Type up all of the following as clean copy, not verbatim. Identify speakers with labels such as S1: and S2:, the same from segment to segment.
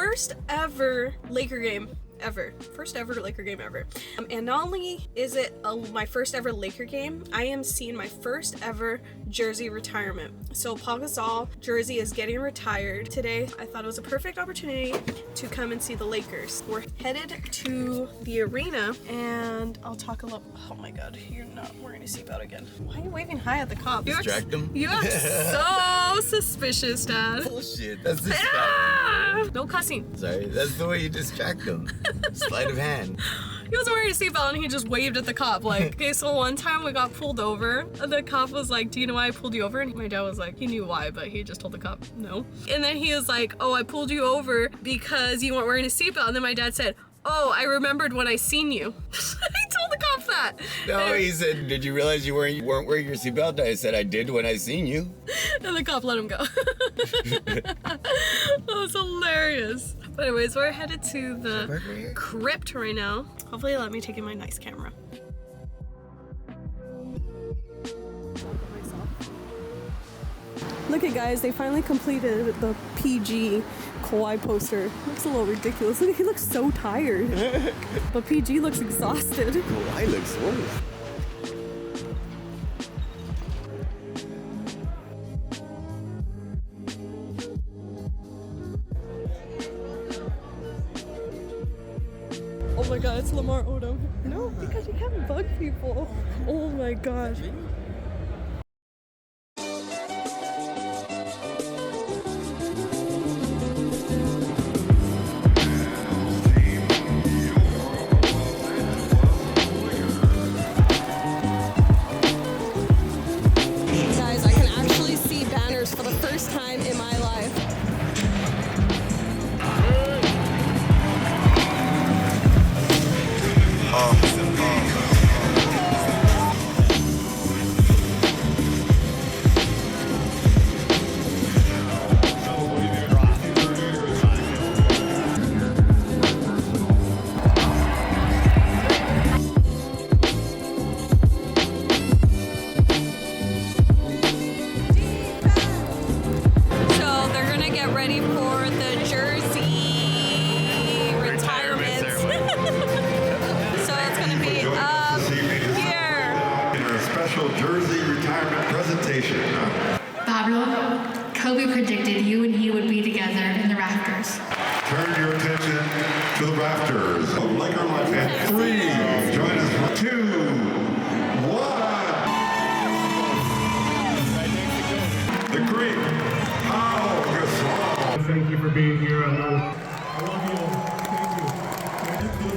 S1: first ever Laker game ever. First ever Laker game ever. And not only is it my first ever Laker game, I am seeing my first ever jersey retirement. So Pau Gasol jersey is getting retired today. I thought it was a perfect opportunity to come and see the Lakers. We're headed to the arena and I'll talk a little. Oh my god, you're not wearing a seatbelt again. Why are you waving high at the cops?
S2: Distract them.
S1: You act so suspicious, Dad.
S2: Bullshit. That's distract.
S1: Ah! No cussing.
S2: Sorry, that's the way you distract them. Sleight of hand.
S1: He wasn't wearing a seatbelt and he just waved at the cop. Like, okay, so one time we got pulled over. And the cop was like, do you know why I pulled you over? And my dad was like, he knew why, but he just told the cop no. And then he was like, oh, I pulled you over because you weren't wearing a seatbelt. And then my dad said, oh, I remembered when I seen you. He told the cops that.
S2: No, he said, did you realize you weren't wearing your seatbelt? I said, I did when I seen you.
S1: And the cop let him go. That was hilarious. But anyways, we're headed to the crypt right now. Hopefully let me take in my nice camera. Look at guys, they finally completed the PG Kawhi poster. Looks a little ridiculous. Look, he looks so tired. But PG looks exhausted.
S2: Kawhi looks worse.
S1: Oh my god, it's Lamar Odom. No, because you can't bug people. Oh my gosh. Guys, I can actually see banners for the first time in my life. Ready for the jersey retirement. So it's going to be up here.
S3: In our special jersey retirement presentation.
S4: Pablo, Kobe predicted you and he would be together in the rafters.
S3: Turn your attention to the rafters. Laker life at 3. Join us for 2, 1. The great Pau Gasol.
S5: Thank you for being here. I love you all. Thank you.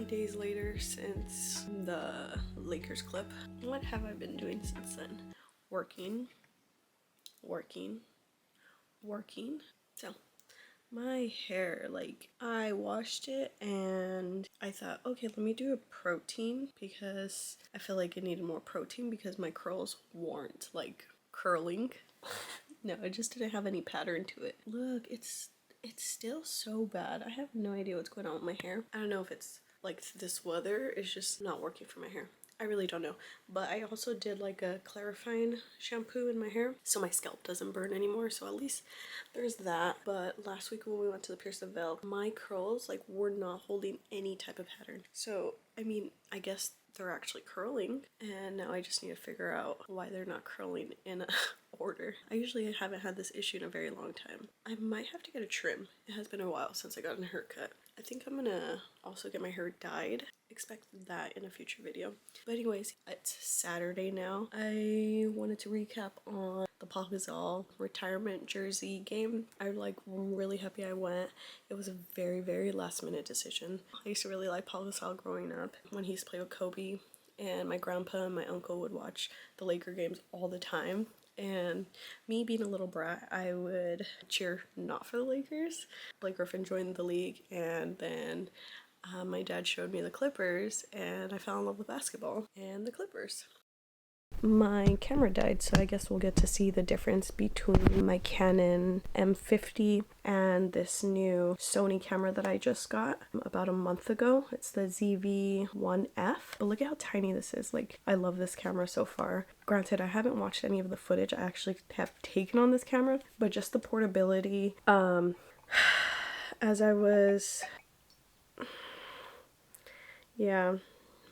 S1: Days later since the Lakers clip. What have I been doing since then? Working. So my hair, like, I washed it and I thought, okay, let me do a protein because I feel like it needed more protein because my curls weren't like curling. No, I just didn't have any pattern to it. Look, it's still so bad. I have no idea what's going on with my hair. I don't know if it's like this weather is just not working for my hair. I really don't know. But I also did like a clarifying shampoo in my hair so my scalp doesn't burn anymore. So at least there's that. But last week when we went to the Pierce the Veil, my curls like were not holding any type of pattern. So I mean, I guess they're actually curling and now I just need to figure out why they're not curling in order. I usually haven't had this issue in a very long time. I might have to get a trim. It has been a while since I got a haircut. I think I'm gonna also get my hair dyed. Expect that in a future video. But anyways, it's Saturday now. I wanted to recap on the Pau Gasol retirement jersey game. I'm like really happy I went. It was a very, very last minute decision. I used to really like Pau Gasol growing up when he used to play with Kobe. And my grandpa and my uncle would watch the Laker games all the time. And me being a little brat, I would cheer not for the Lakers. Blake Griffin joined the league, and then my dad showed me the Clippers, and I fell in love with basketball and the Clippers. My camera died, so I guess we'll get to see the difference between my Canon M50 and this new Sony camera that I just got about a month ago. It's the ZV-1F, but look at how tiny this is. Like, I love this camera so far. Granted, I haven't watched any of the footage I actually have taken on this camera, but just the portability. As I was... Yeah.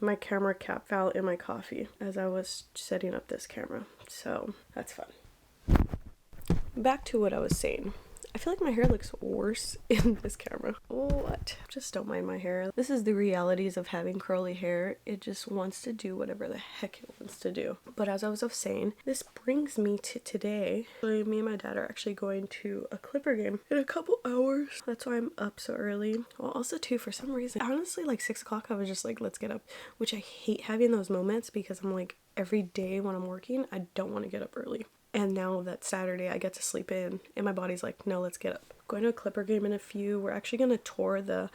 S1: My camera cap fell in my coffee as I was setting up this camera, so that's fun. Back to what I was saying. I feel like my hair looks worse in this camera. What? Just don't mind my hair. This is the realities of having curly hair. It just wants to do whatever the heck it wants to do. But as I was saying, this brings me to today. So me and my dad are actually going to a Clipper game in a couple hours. That's why I'm up so early. Well, also too, for some reason, honestly, like 6 o'clock, I was just like, let's get up. Which I hate having those moments because I'm like, every day when I'm working, I don't want to get up early. And now that Saturday I get to sleep in and my body's like, no, let's get up. Going to a Clipper game in a few. We're actually going to tour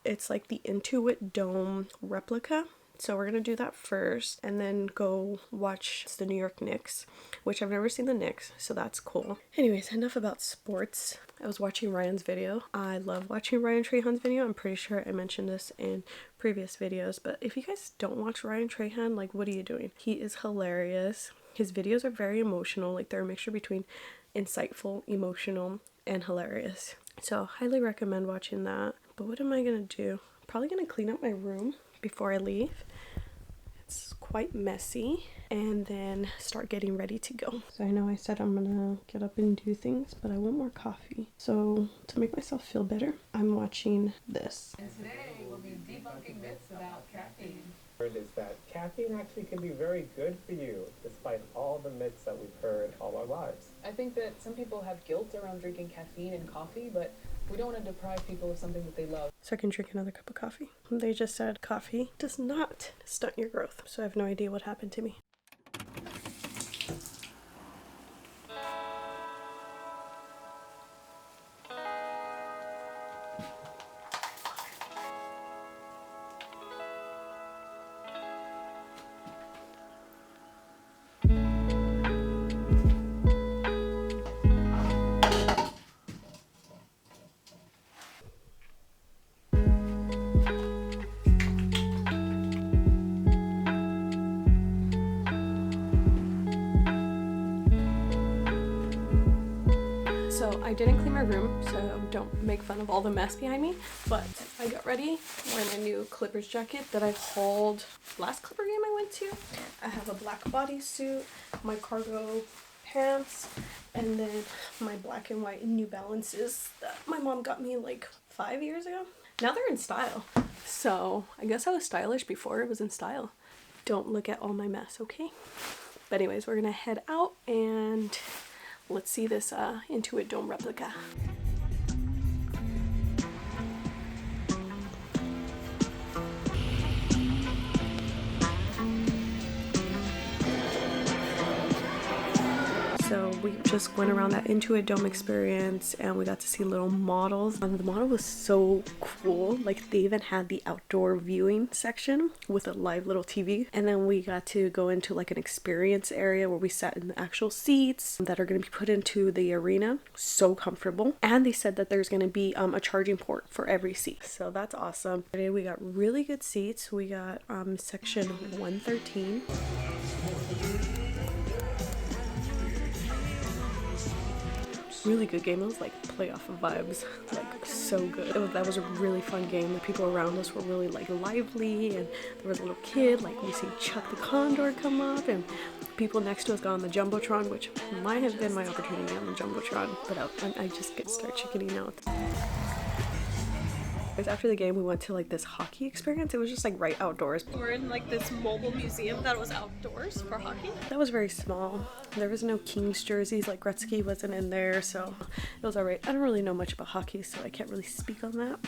S1: it's like the Intuit Dome replica. So we're going to do that first and then go watch the New York Knicks, which I've never seen the Knicks, so that's cool. Anyways, enough about sports. I was watching Ryan's video. I love watching Ryan Trahan's video. I'm pretty sure I mentioned this in previous videos, but if you guys don't watch Ryan Trahan, like, what are you doing? He is hilarious. His videos are very emotional, like they're a mixture between insightful, emotional, and hilarious. So highly recommend watching that. But what am I gonna do? I'm probably gonna clean up my room before I leave. It's quite messy, and then start getting ready to go. So I know I said I'm gonna get up and do things, but I want more coffee. So to make myself feel better, I'm watching this.
S6: And today we'll be debunking myths about caffeine.
S7: Is that caffeine actually can be very good for you, despite all the myths that we've heard all our lives.
S6: I think that some people have guilt around drinking caffeine and coffee, but we don't want to deprive people of something that they love.
S1: So I can drink another cup of coffee. They just said coffee does not stunt your growth, so I have no idea what happened to me. So I didn't clean my room, so don't make fun of all the mess behind me, but I got ready, wearing my new Clippers jacket that I hauled last Clipper game I went to. I have a black bodysuit, my cargo pants, and then my black and white New Balances that my mom got me like 5 years ago. Now they're in style, so I guess I was stylish before it was in style. Don't look at all my mess, okay? But anyways, we're gonna head out and let's see this Intuit Dome replica. So we just went around that Intuit Dome experience and we got to see little models. The model was so cool. Like, they even had the outdoor viewing section with a live little TV. And then we got to go into like an experience area where we sat in the actual seats that are going to be put into the arena. So comfortable. And they said that there's going to be a charging port for every seat. So that's awesome. Today we got really good seats. We got section 113. Really good game. It was like playoff vibes, like so good. That was a really fun game. The people around us were really like lively, and there was a little kid, like we see Chuck the Condor come up, and people next to us got on the Jumbotron, which might have been my opportunity on the Jumbotron, but I just start chickening out. After the game, we went to like this hockey experience. It was just like right outdoors. We're in like this mobile museum that was outdoors for hockey. That was very small. There was no Kings jerseys, like Gretzky wasn't in there, so it was alright. I don't really know much about hockey, so I can't really speak on that.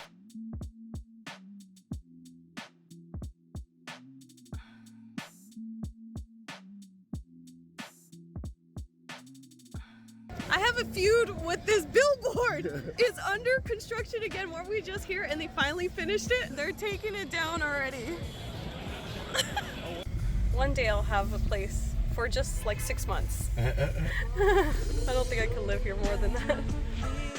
S1: feud with this billboard. It's under construction again. Weren't we just here and they finally finished it? They're taking it down already. One day I'll have a place for just like 6 months. I don't think I can live here more than that.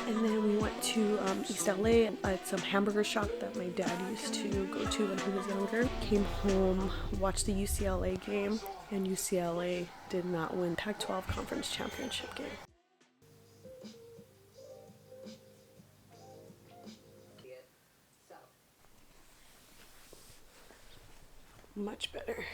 S1: And then we went to East LA at some hamburger shop that my dad used to go to when he was younger. Came home, watched the UCLA game, and UCLA did not win Pac-12 conference championship game. Much better.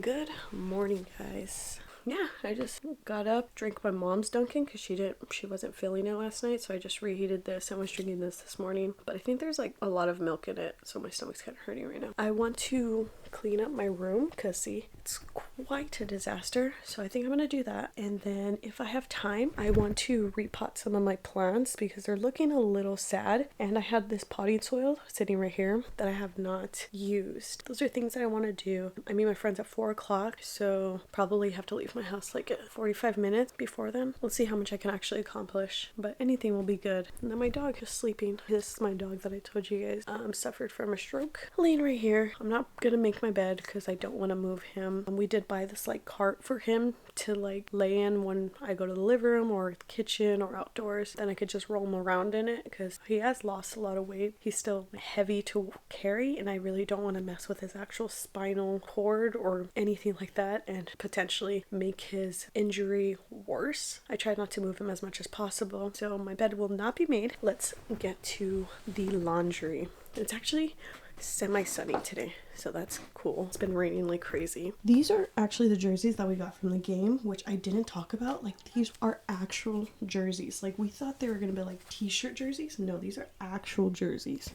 S1: Good morning, guys. Yeah, I just got up, drank my mom's Dunkin' because she wasn't feeling it last night, so I just reheated this and was drinking this morning. But I think there's like a lot of milk in it, so my stomach's kind of hurting right now. I want to clean up my room because see, it's quite a disaster, so I think I'm gonna do that. And then if I have time, I want to repot some of my plants because they're looking a little sad, and I had this potting soil sitting right here that I have not used. Those are things that I want to do. I meet my friends at 4 o'clock, so probably have to leave my house like 45 minutes before then. We'll see how much I can actually accomplish, but anything will be good. And then my dog is sleeping. This is my dog that I told you guys suffered from a stroke. Laying right here. I'm not gonna make my bed because I don't want to move him. We did buy this like cart for him to like lay in when I go to the living room or the kitchen or outdoors. Then I could just roll him around in it because he has lost a lot of weight. He's still heavy to carry, and I really don't want to mess with his actual spinal cord or anything like that and potentially make his injury worse. I try not to move him as much as possible, so my bed will not be made. Let's get to the laundry. It's actually semi-sunny today, so that's cool. It's been raining like crazy. These are actually the jerseys that we got from the game, which I didn't talk about. Like, these are actual jerseys. Like, we thought they were gonna be like t-shirt jerseys. No, these are actual jerseys.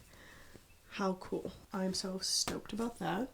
S1: How cool. I'm so stoked about that.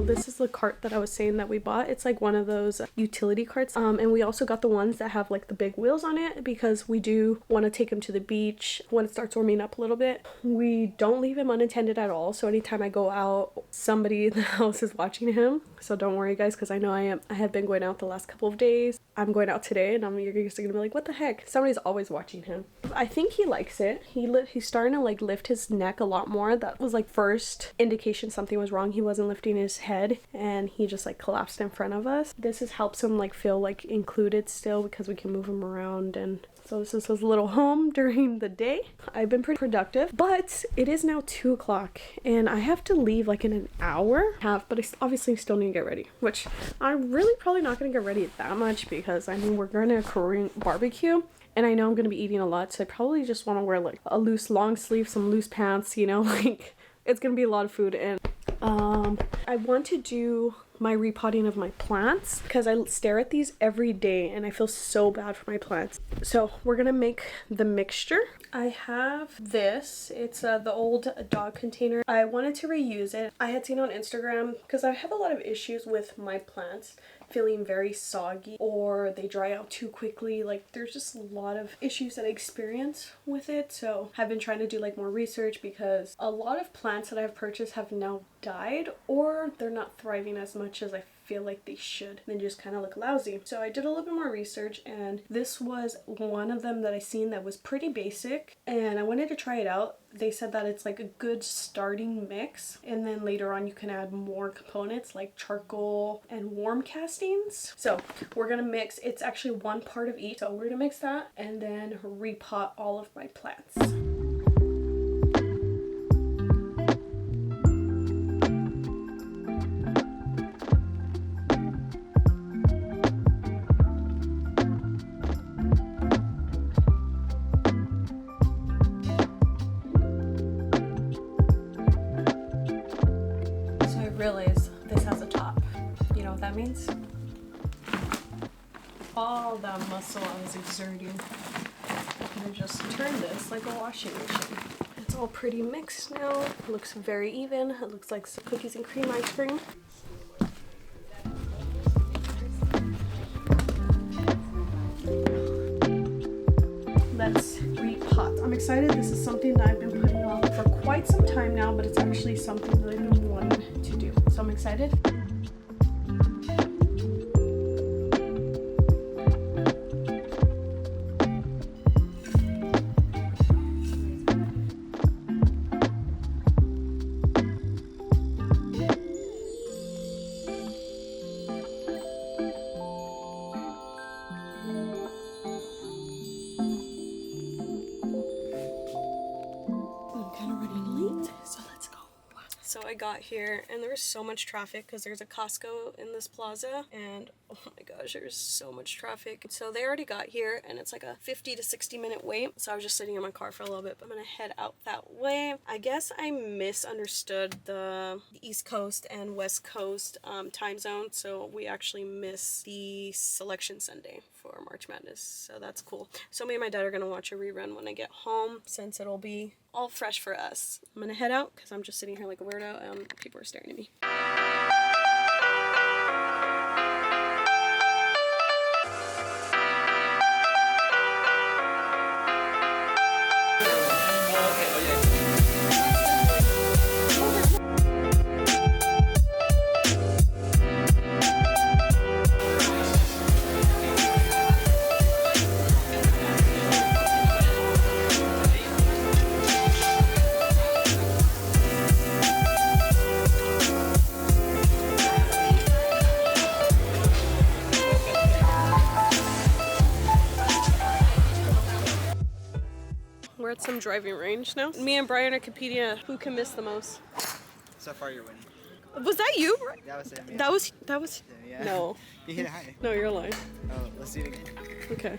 S1: This is the cart that I was saying that we bought. It's like one of those utility carts, and we also got the ones that have like the big wheels on it because we do want to take him to the beach when it starts warming up a little bit. We don't leave him unattended at all, so anytime I go out, somebody in the house is watching him. So don't worry, guys, because I know I have been going out the last couple of days. I'm going out today, and you're just gonna be like, what the heck? Somebody's always watching him. I think he likes it. He's starting to like lift his neck a lot more. That was like first indication something was wrong. He wasn't lifting his head, and he just like collapsed in front of us. This helps him like feel like included still because we can move him around. And so this is his little home during the day. I've been pretty productive, but it is now 2 o'clock and I have to leave like in an hour. But I obviously still need to get ready, which I'm really probably not going to get ready that much because I mean we're going to a Korean barbecue and I know I'm going to be eating a lot, so I probably just want to wear like a loose long sleeve, some loose pants, you know, like it's going to be a lot of food. And I want to do my repotting of my plants because I stare at these every day and I feel so bad for my plants. So we're gonna make the mixture. I have this. It's the old dog container. I wanted to reuse it. I had seen on Instagram because I have a lot of issues with my plants feeling very soggy or they dry out too quickly. Like there's just a lot of issues that I experience with it. So I've been trying to do like more research because a lot of plants that I've purchased have now died or they're not thriving as much as I feel like they should. They just kind of look lousy. So I did a little bit more research and this was one of them that I seen that was pretty basic and I wanted to try it out. They said that it's like a good starting mix and then later on you can add more components like charcoal and warm castings. So we're gonna mix, it's actually 1 part of each. So we're gonna mix that and then repot all of my plants. Realize this has a top. You know what that means? All that muscle I was exerting. I'm gonna just turn this like a washing machine. It's all pretty mixed now. It looks very even. It looks like some cookies and cream ice cream. excited. This is something that I've been putting off for quite some time now, but it's actually something that I've been wanting to do. So I'm excited. So I got here and there was so much traffic because there's a Costco in this plaza and oh my gosh, there's so much traffic. So they already got here and it's like a 50 to 60 minute wait. So I was just sitting in my car for a little bit, but I'm gonna head out that way. I guess I misunderstood the East Coast and West Coast time zone. So we actually missed the selection Sunday for March Madness. So that's cool. So me and my dad are gonna watch a rerun when I get home since it'll be all fresh for us. I'm gonna head out because I'm just sitting here like a weirdo and people are staring at me. We're at some driving range now. Me and Brian are competing at who can miss the most.
S8: So far you're winning.
S1: Was that you?
S8: That was him, yeah.
S1: That was
S8: Yeah.
S1: No.
S8: You hit high.
S1: No, you're lying.
S8: Oh, let's do it again.
S1: Okay.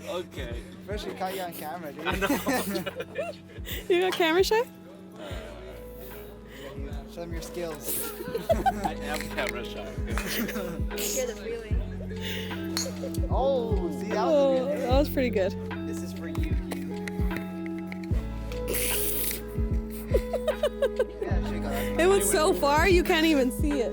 S9: Okay.
S8: First we caught you on camera, dude.
S9: I know.
S1: You got camera shy?
S8: Show them your skills.
S9: I am camera shy.
S8: Oh, see, that was a good hit.
S1: That was pretty good.
S8: This is for you. Yeah,
S1: It was so far you can't even see it.